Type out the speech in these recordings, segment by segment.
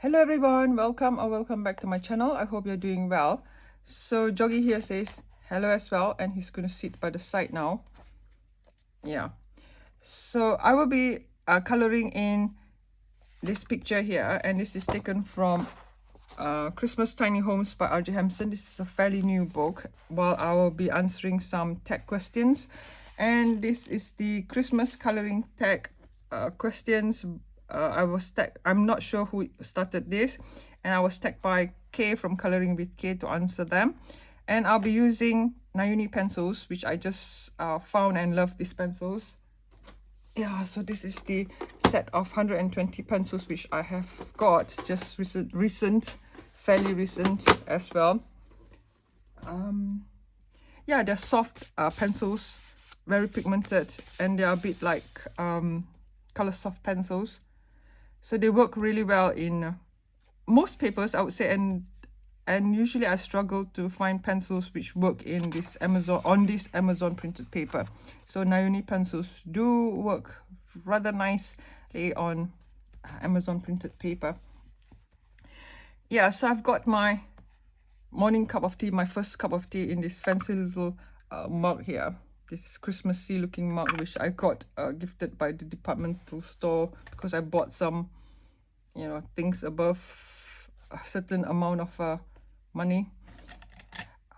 Hello everyone, welcome back to my channel. I hope you're doing well. So Joggy here says hello as well, and he's going to sit by the side now. Yeah, so I will be coloring in this picture here, and this is taken from Christmas Tiny Homes by R.J. Hampson. This is a fairly new book, while I will be answering some tag questions. And this is the Christmas coloring tag questions. I'm not sure who started this, and I was tagged by K from Coloring with K to answer them. And I'll be using Nayuni pencils, which I just found and love these pencils. Yeah, so this is the set of 120 pencils which I have got just fairly recent as well. Yeah, they're soft pencils, very pigmented, and they're a bit like color soft pencils, so they work really well in most papers, I would say, and usually I struggle to find pencils which work in this Amazon printed paper. So Nayuni pencils do work rather nicely on Amazon printed paper. Yeah, so I've got my morning cup of tea, my first cup of tea, in this fancy little mug here, this Christmassy looking mug which I got gifted by the departmental store because I bought some, you know, things above a certain amount of money.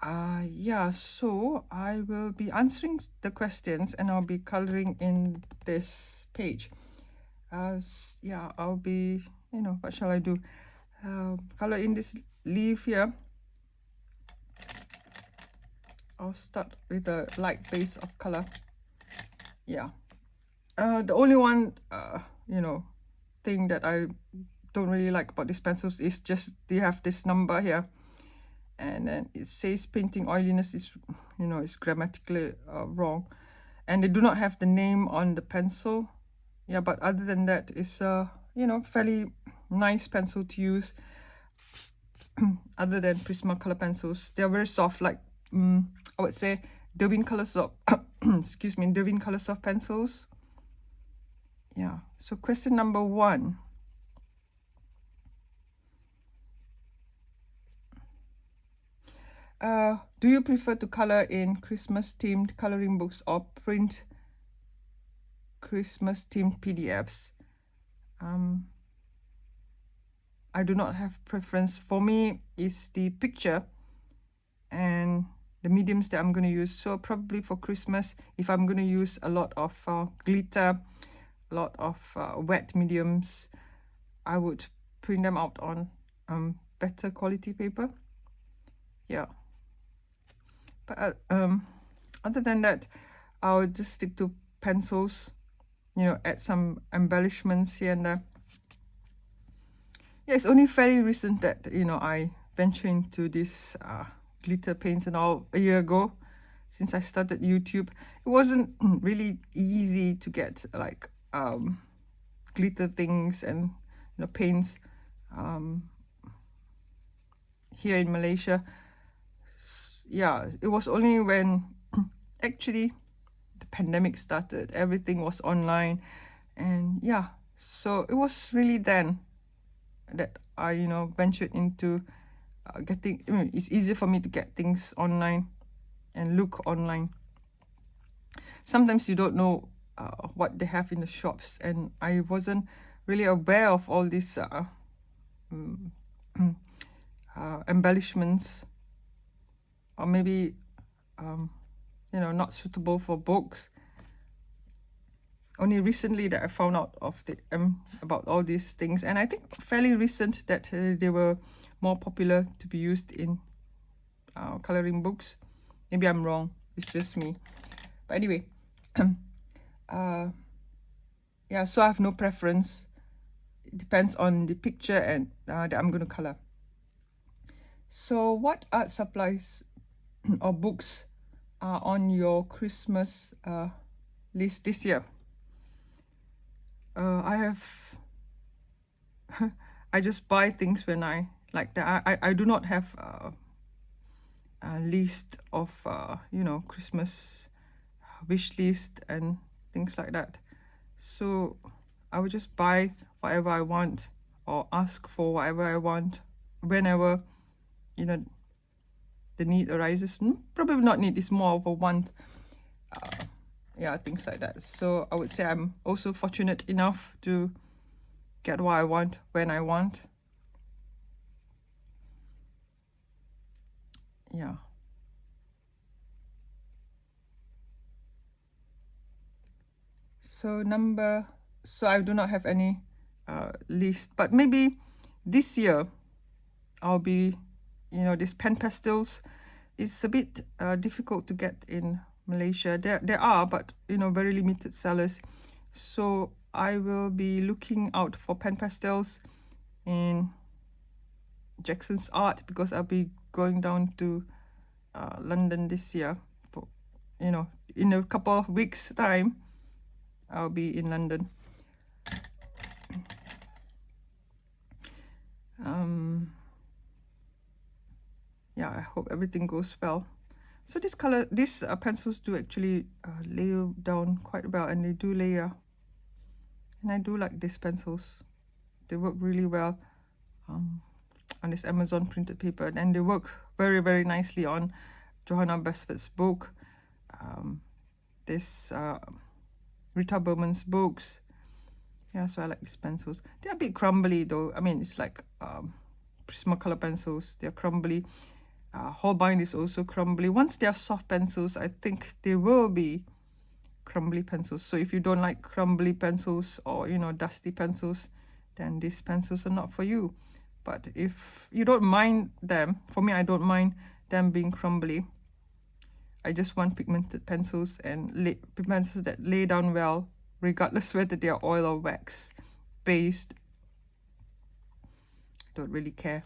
Yeah, so I will be answering the questions and I'll be coloring in this page. Yeah, I'll be, you know, what shall I do? Color in this leaf here. I'll start with a light base of color. Yeah. The only one, you know, thing that I don't really like about these pencils is just they have this number here, and then it says painting oiliness is, you know, it's grammatically wrong, and they do not have the name on the pencil. Yeah, but other than that, it's you know, fairly nice pencil to use. Other than Prismacolor pencils, they're very soft, like I would say Derwent Coloursoft excuse me, Derwent Coloursoft pencils. Yeah, so question number 1. Do you prefer to color in Christmas themed coloring books or print Christmas themed PDFs? I do not have preference. For me, it's the picture and the mediums that I'm going to use. So probably for Christmas, if I'm going to use a lot of glitter, a lot of wet mediums, I would print them out on better quality paper. Yeah, but other than that, I would just stick to pencils, you know, add some embellishments here and there. Yeah, it's only fairly recent that, you know, I ventured into this glitter paints and all a year ago. Since I started YouTube, it wasn't really easy to get like glitter things and, you know, paints here in Malaysia. Yeah, it was only when actually the pandemic started, everything was online, and yeah, so it was really then that I, you know, ventured into getting, I mean, it's easier for me to get things online and look online. Sometimes you don't know what they have in the shops, and I wasn't really aware of all these embellishments, or maybe you know, not suitable for books. Only recently that I found out of the about all these things, and I think fairly recent that they were more popular to be used in coloring books. Maybe I'm wrong, it's just me, but anyway. Yeah, so I have no preference. It depends on the picture and that I'm going to color. So what art supplies or books are on your Christmas list this year? I have I just buy things when I like that. I do not have a list of you know, Christmas wish list and things like that. So I would just buy whatever I want or ask for whatever I want whenever, you know, the need arises. Probably not need, it's more of a want. Yeah, things like that. So I would say I'm also fortunate enough to get what I want when I want. Yeah. So I do not have any list, but maybe this year I'll be, these pen pastels. It's a bit difficult to get in Malaysia. There are, but very limited sellers. So I will be looking out for pen pastels in Jackson's Art, because I'll be going down to London this year. For, in a couple of weeks' time, I'll be in London. Yeah, I hope everything goes well. So these pencils do actually lay down quite well, and they do layer. And I do like these pencils. They work really well on this Amazon printed paper, and they work very, very nicely on Johanna Basford's book, this Rita Berman's books. Yeah, so I like these pencils. They're a bit crumbly though. I mean, it's like Prismacolor pencils. They're crumbly. Holbein is also crumbly. Once they're soft pencils, I think they will be crumbly pencils. So if you don't like crumbly pencils, or dusty pencils, then these pencils are not for you. But if you don't mind them, for me, I don't mind them being crumbly. I just want pigmented pencils and pencils that lay down well, regardless whether they are oil or wax based. Don't really care.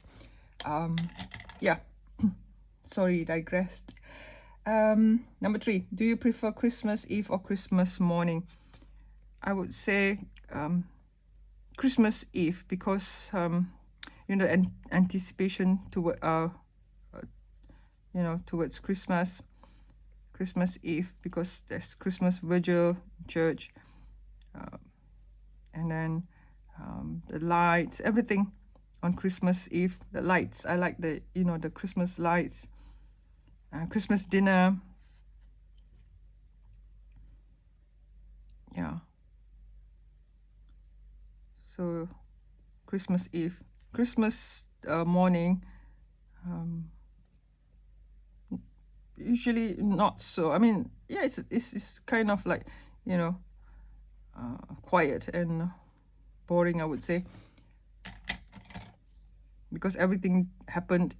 Yeah. Sorry, digressed. Number 3, do you prefer Christmas Eve or Christmas morning? I would say Christmas Eve, because anticipation toward towards Christmas Eve, because there's Christmas vigil church, and then the lights, everything on Christmas Eve. The lights, I like the the Christmas lights. Christmas dinner. Yeah. So Christmas Eve. Christmas morning, usually not so. I mean, yeah, it's kind of like, quiet and boring, I would say, because everything happened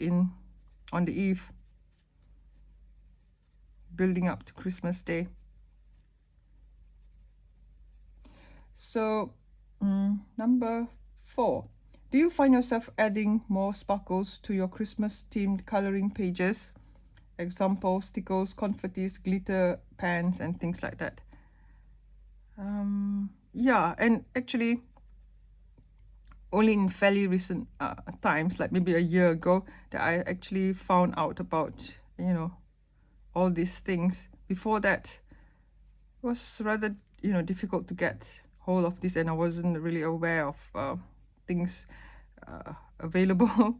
on the eve, building up to Christmas Day. So number 4, do you find yourself adding more sparkles to your Christmas themed coloring pages? Example, stickles, confettis, glitter pans, and things like that. Yeah, and actually only in fairly recent times, like maybe a year ago, that I actually found out about all these things. Before that, it was rather difficult to get hold of this, and I wasn't really aware of things available.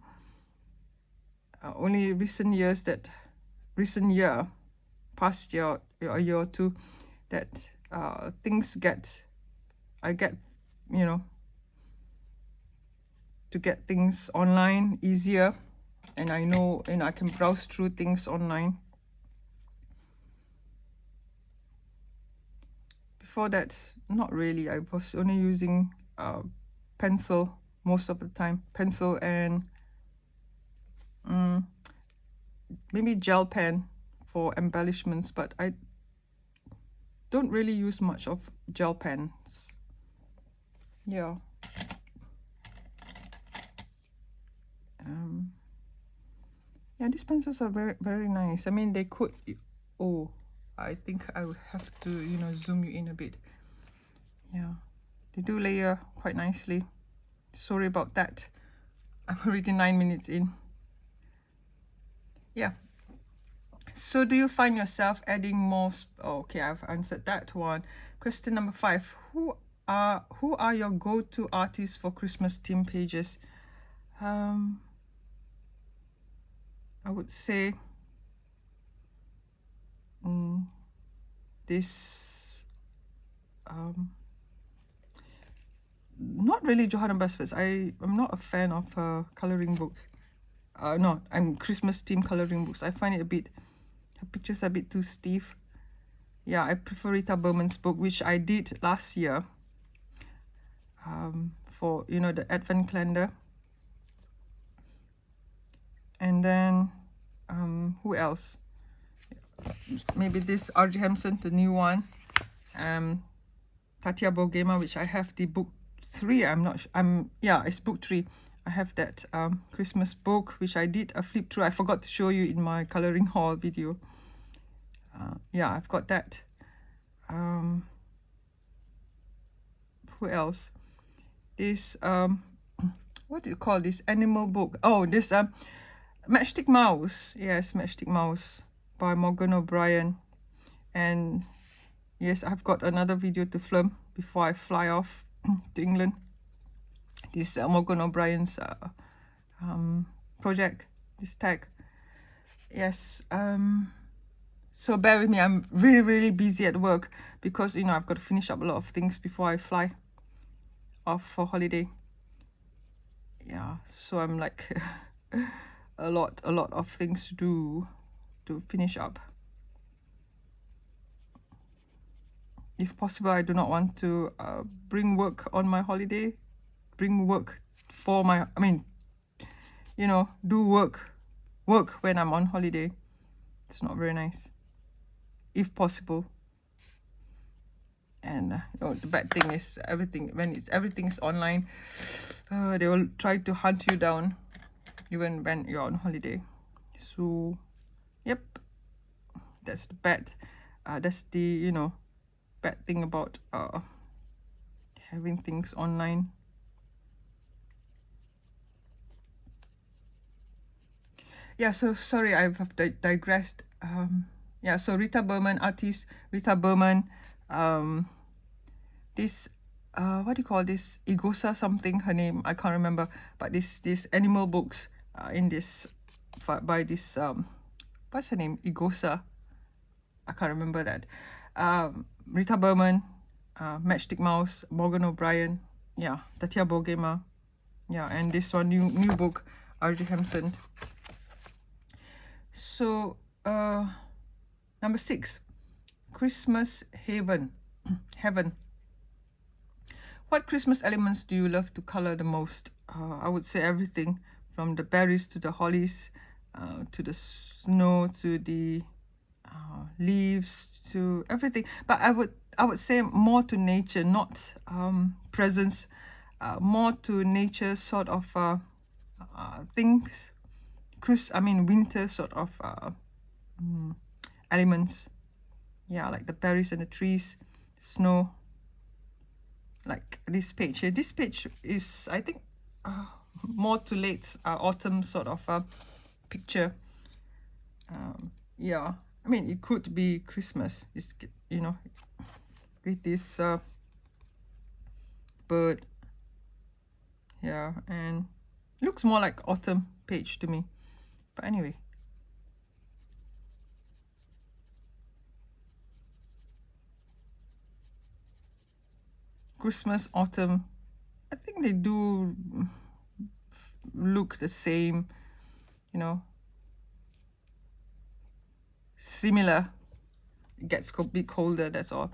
Only past year, a year or two, that I get to get things online easier, and I know I can browse through things online. Before that, not really. I was only using pencil most of the time, pencil and maybe gel pen for embellishments, but I don't really use much of gel pens. Yeah. Yeah, these pencils are very, very nice. I mean, they could, I think I would have to zoom you in a bit. Yeah, they do layer quite nicely. Sorry about that. I'm already 9 minutes in. Yeah. So do you find yourself adding more? Okay, I've answered that one. Question number 5. Who who are your go-to artists for Christmas theme pages? I would say this not really Johanna Basford. I'm not a fan of coloring books. No, I'm Christmas theme coloring books. I find it a bit, her pictures are a bit too stiff. Yeah, I prefer Rita Berman's book, which I did last year for, you know, the Advent calendar. And then who else? Maybe this R.J. Hampson, the new one. Tatia Bogema, which I have the book 3. Yeah, it's book 3. I have that Christmas book, which I did a flip through. I forgot to show you in my coloring haul video. Yeah, I've got that. Who else? This what do you call this animal book? Oh, this Matchstick Mouse. Yes, Matchstick Mouse by Morgan O'Brien. And yes, I've got another video to film before I fly off to England. This Morgan O'Brien's project, this tag. Yes, so bear with me. I'm really busy at work because, you know, I've got to finish up a lot of things before I fly off for holiday. Yeah, so I'm like a lot of things to do to finish up. If possible, I do not want to bring work on my holiday, bring work for my, I mean, you know, do work when I'm on holiday. It's not very nice, if possible. And you know, the bad thing is everything is online, they will try to hunt you down even when you're on holiday. So yep, that's the bad that's the, you know, bad thing about having things online. Yeah, so sorry, I've digressed. Yeah, so Rita Berman, artist Rita Berman, this what do you call this, Igosa something, her name, I can't remember, but this animal books in this by this what's her name, Igosa, I can't remember that. Rita Berman, Matchstick Mouse, Morgan O'Brien, yeah, Tatia Bogema, yeah, and this one new book, R.J. Hampson. So number 6, Christmas Heaven. What Christmas elements do you love to color the most? I would say everything from the berries to the hollies, to the snow, to the leaves, to everything. But I would say more to nature, not presents, more to nature sort of things. Winter sort of elements. Yeah, like the berries and the trees, snow. Like this page here. This page is, I think, more to late autumn sort of picture. Yeah, I mean, it could be Christmas. It's, you know, with this bird. Yeah, and looks more like autumn page to me. But anyway. Christmas, autumn, I think they do look the same, you know, similar. It gets a bit colder, that's all.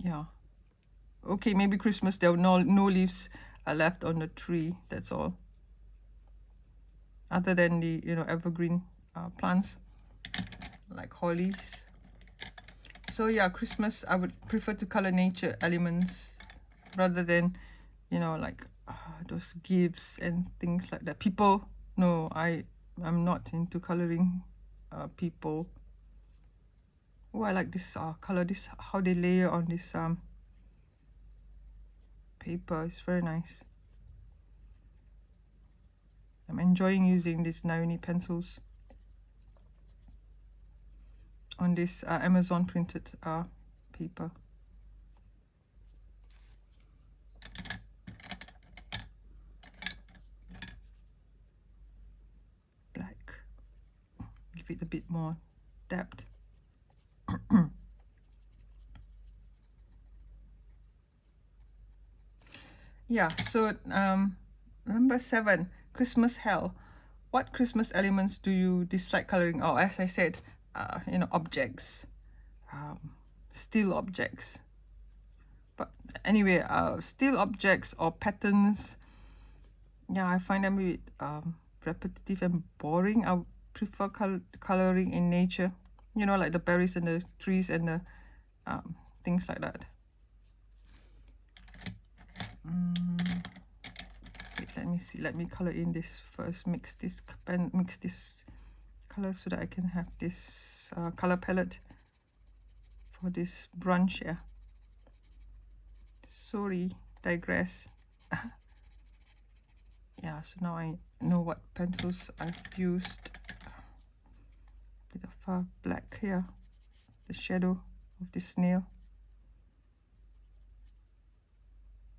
Yeah, okay, maybe Christmas there are no leaves are left on the tree, that's all, other than the, you know, evergreen plants like hollies. So yeah, Christmas, I would prefer to color nature elements rather than, you know, like those gifts and things like that. People, no, I'm not into coloring people. Oh, I like this color, this how they layer on this paper. It's very nice. I'm enjoying using these Narini pencils on this Amazon printed paper. give it a bit more depth. Yeah, so number 7, Christmas hell. What Christmas elements do you dislike coloring? Oh, as I said, you know, objects, steel objects. But anyway, steel objects or patterns, yeah, I find them a bit repetitive and boring. I prefer coloring in nature, you know, like the berries and the trees and the things like that. Wait, let me see. Let me color in this first. Mix this color so that I can have this color palette for this brunch. Yeah. Sorry, digress. Yeah. So now I know what pencils I've used. A bit of black here, the shadow of this snail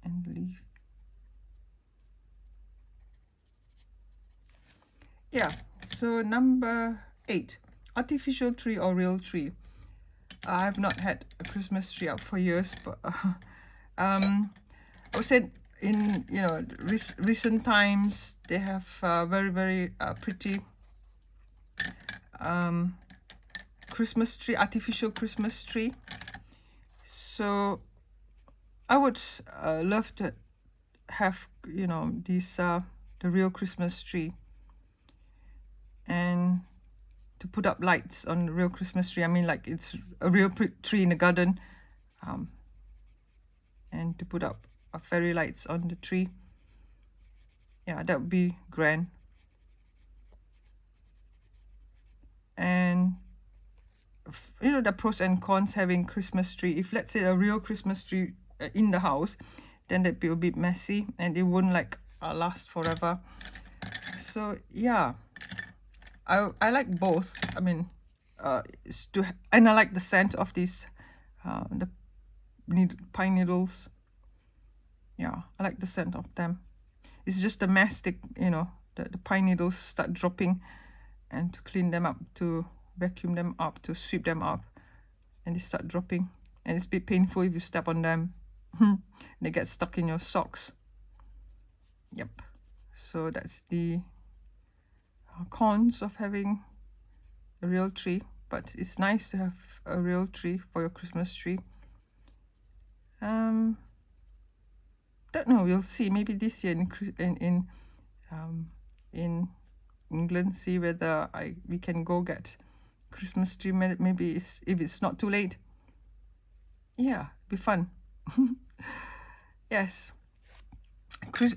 and leaf. Yeah, so number 8, artificial tree or real tree. I've not had a Christmas tree up for years, but I would say in, you know, recent times they have very pretty Christmas tree, artificial Christmas tree. So I would love to have, you know, these the real Christmas tree, and to put up lights on the real Christmas tree. I mean, like it's a real tree in the garden, and to put up fairy lights on the tree. Yeah, that would be grand. And you know, the pros and cons having Christmas tree. If let's say a real Christmas tree in the house, then that'd be a bit messy and it wouldn't like last forever. So yeah, I like both. I mean, and I like the scent of these the pine needles. Yeah, I like the scent of them. It's just the mastic, you know, the pine needles start dropping, and to clean them up, to vacuum them up, to sweep them up, and they start dropping, and it's a bit painful if you step on them. They get stuck in your socks. Yep. So that's the cons of having a real tree, but it's nice to have a real tree for your Christmas tree. Don't know, we'll see. Maybe this year in England, see whether we can go get Christmas tree. Maybe if it's not too late. Yeah, be fun. Yes.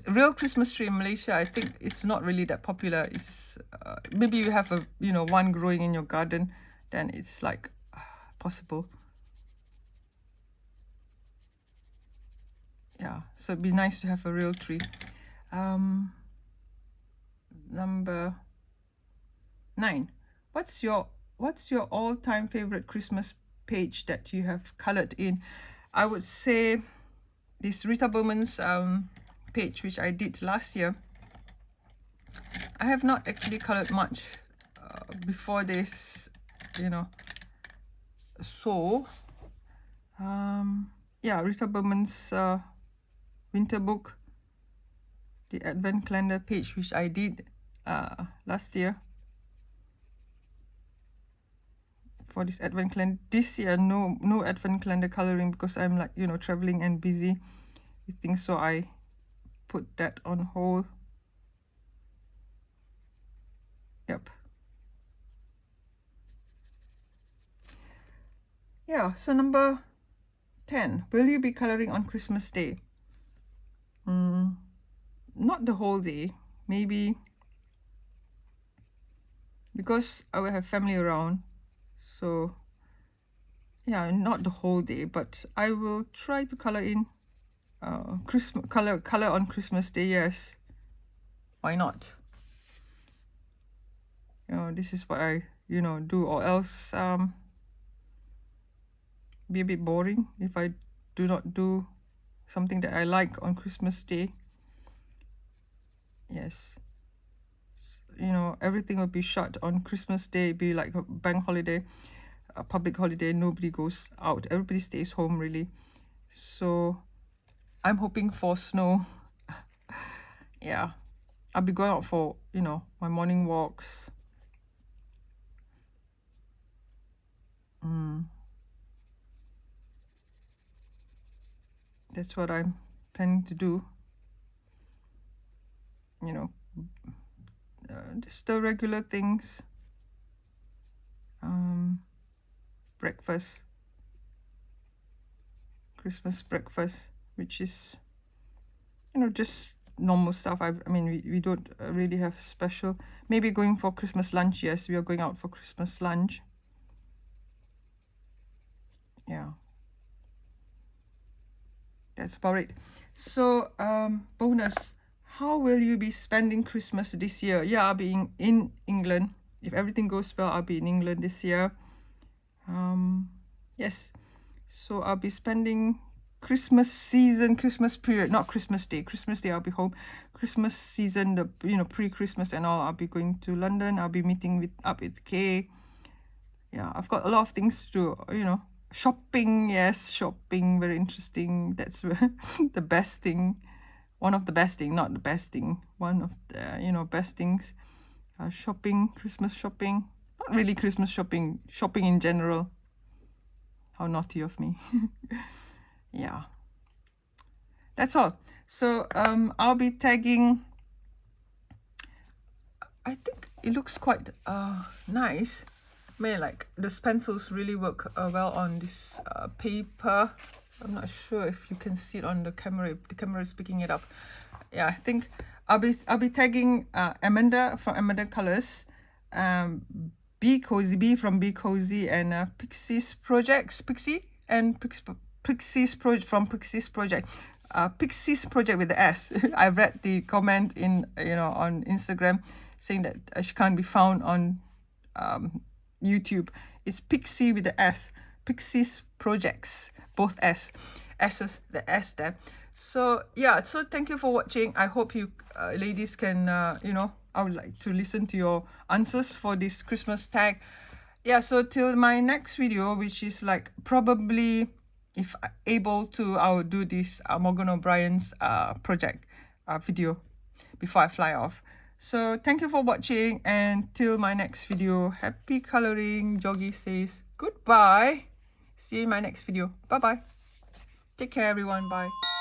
Real Christmas tree in Malaysia, I think it's not really that popular. It's maybe you have one growing in your garden, then it's like possible. Yeah, so it'd be nice to have a real tree. Number 9. What's your all-time favorite Christmas page that you have colored in? I would say this Rita Bowman's page, which I did last year. I have not actually colored much before this, so yeah, Rita Bowman's winter book, the advent calendar page, which I did last year. For this advent calendar, this year no advent calendar coloring, because I'm like traveling and busy with things, so I put that on hold. Yep. Yeah, so number 10, will you be coloring on Christmas Day? Not the whole day, maybe, because I will have family around. So yeah, not the whole day, but I will try to color in Christmas color on Christmas Day. Yes, why not? This is what I do, or else be a bit boring if I do not do something that I like on Christmas Day. Yes, you know, everything will be shut on Christmas Day, be like a bank holiday, a public holiday. Nobody goes out, everybody stays home really. So I'm hoping for snow. Yeah, I'll be going out for, you know, my morning walks. That's what I'm planning to do. You know, just the regular things. Breakfast, Christmas breakfast, which is, you know, just normal stuff. I mean, we don't really have special. Maybe going for Christmas lunch. Yes, we are going out for Christmas lunch. Yeah, that's about it. So bonus, how will you be spending Christmas this year? Yeah, I'll be in England. If everything goes well, I'll be in England this year. Yes, so I'll be spending Christmas season, Christmas period, not Christmas Day. Christmas Day I'll be home. Christmas season, the, you know, pre-Christmas and all, I'll be going to London. I'll be meeting up with Kay. Yeah, I've got a lot of things to do, you know. Shopping, yes, shopping, very interesting. That's the best thing. One of the best thing, not the best thing. One of the, you know, best things. Shopping, Christmas shopping. Not really Christmas shopping, shopping in general. How naughty of me. Yeah, that's all. So I'll be tagging. I think it looks quite nice. I mean, like the pencils really work well on this paper. I'm not sure if you can see it on the camera, if the camera is picking it up. Yeah, I think I'll be tagging Amanda from Amanda Colors, Be Cozy, B from Be Cozy, and Pixie's Projects, Pixie and Pixie's Project from Pixie's Project. Pixie's Project with the S. I read the comment in, you know, on Instagram saying that she can't be found on YouTube. It's Pixie with the S. Pixie's Projects, both S's, the S there. So yeah, so thank you for watching. I hope you ladies can, you know, I would like to listen to your answers for this Christmas tag. Yeah, so till my next video, which is like probably, if able to, I will do this Morgan O'Brien's project video before I fly off. So thank you for watching, and till my next video, happy colouring. Joggy says goodbye. See you in my next video. Bye bye. Take care everyone. Bye.